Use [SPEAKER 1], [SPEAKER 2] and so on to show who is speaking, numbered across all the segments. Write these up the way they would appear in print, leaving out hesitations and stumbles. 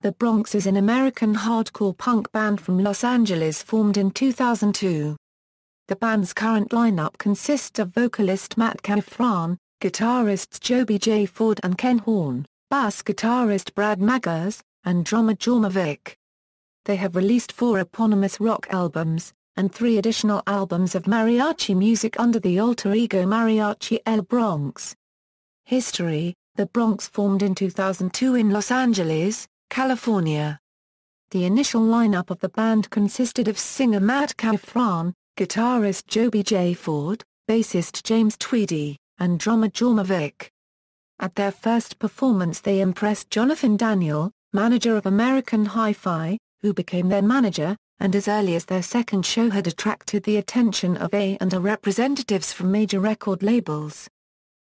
[SPEAKER 1] The Bronx is an American hardcore punk band from Los Angeles formed in 2002. The band's current lineup consists of vocalist Matt Caughthran, guitarists Joby J and Ken Horne, bass guitarist Brad Maggers, and drummer Jorma Vik. They have released 4 eponymous rock albums, and 3 additional albums of mariachi music under the alter ego Mariachi El Bronx. History: The Bronx formed in 2002 in Los Angeles, California. The initial lineup of the band consisted of singer Matt Caughthran, guitarist Joby J, bassist James Tweedy, and drummer Jorma Vik. At their first performance they impressed Jonathan Daniel, manager of American Hi-Fi, who became their manager, and as early as their second show had attracted the attention of A&R representatives from major record labels.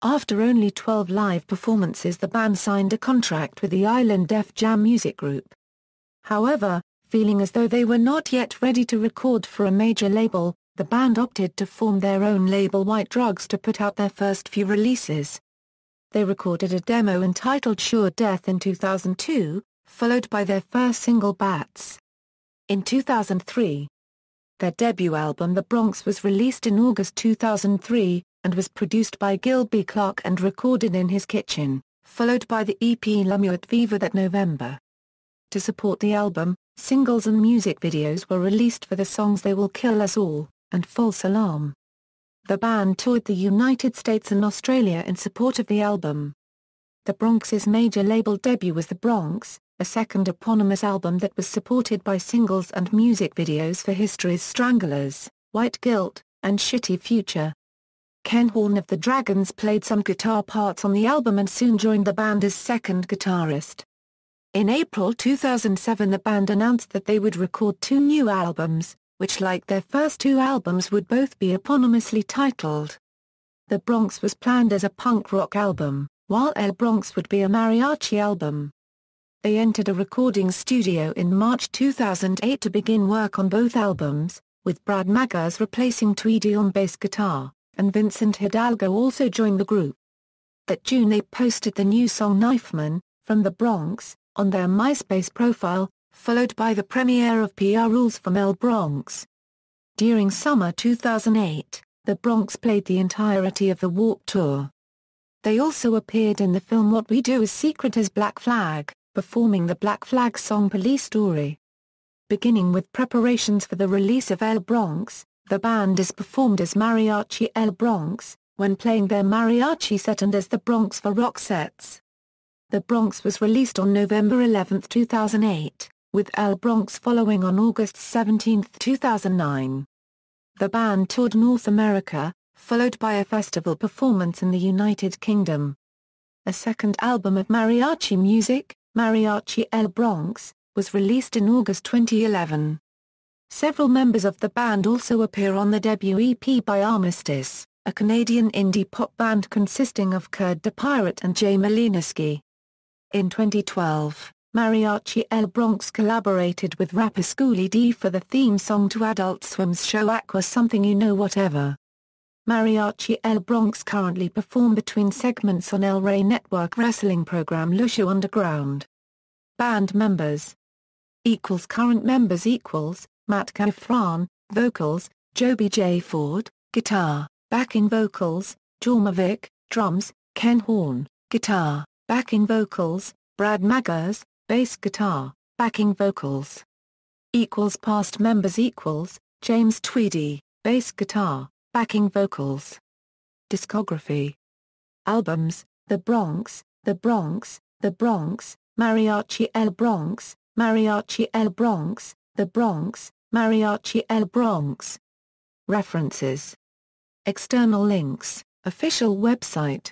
[SPEAKER 1] After only 12 live performances the band signed a contract with the Island Def Jam Music Group. However, feeling as though they were not yet ready to record for a major label, the band opted to form their own label White Drugs to put out their first few releases. They recorded a demo entitled Sure Death in 2002, followed by their first single Bats in 2003. Their debut album The Bronx was released in August 2003, and was produced by Gil B. Clarke and recorded in his kitchen, followed by the EP La Muerte Viva that November. To support the album, singles and music videos were released for the songs They Will Kill Us All and False Alarm. The band toured the United States and Australia in support of the album. The Bronx's major label debut was The Bronx, a second eponymous album that was supported by singles and music videos for History's Stranglers, White Guilt, and Shitty Future. Ken Horne of the Dragons played some guitar parts on the album and soon joined the band as second guitarist. In April 2007 the band announced that they would record 2 new albums, which like their first 2 albums would both be eponymously titled. The Bronx was planned as a punk rock album, while El Bronx would be a mariachi album. They entered a recording studio in March 2008 to begin work on both albums, with Brad Maggers replacing Tweedy on bass guitar, and Vincent Hidalgo also joined the group. That June they posted the new song Knifeman, from The Bronx, on their MySpace profile, followed by the premiere of PR Rules from El Bronx. During summer 2008, The Bronx played the entirety of the Warped Tour. They also appeared in the film What We Do Is Secret as Black Flag, performing the Black Flag song Police Story. Beginning with preparations for the release of El Bronx, the band is performed as Mariachi El Bronx, when playing their mariachi set and as The Bronx for rock sets. The Bronx was released on November 11, 2008, with El Bronx following on August 17, 2009. The band toured North America, followed by a festival performance in the United Kingdom. A second album of mariachi music, Mariachi El Bronx, was released in August 2011. Several members of the band also appear on the debut EP by Armistice, a Canadian indie pop band consisting of Kurd the Pirate and Jay Malinaski. In 2012, Mariachi El Bronx collaborated with rapper Schoolie D for the theme song to Adult Swim's show Aqua Something You Know Whatever. Mariachi El Bronx currently perform between segments on El Rey Network wrestling program Lucha Underground. Band members. Current members Matt Caughthran, vocals, Joby J. guitar, backing vocals, Jorma Vik, drums, Ken Horne, guitar, backing vocals, Brad Maggers, bass guitar, backing vocals. Past members James Tweedy, bass guitar, backing vocals. Discography. Albums: The Bronx, The Bronx, The Bronx, Mariachi El Bronx, Mariachi El Bronx, The Bronx, Mariachi El Bronx. References. External links, official website.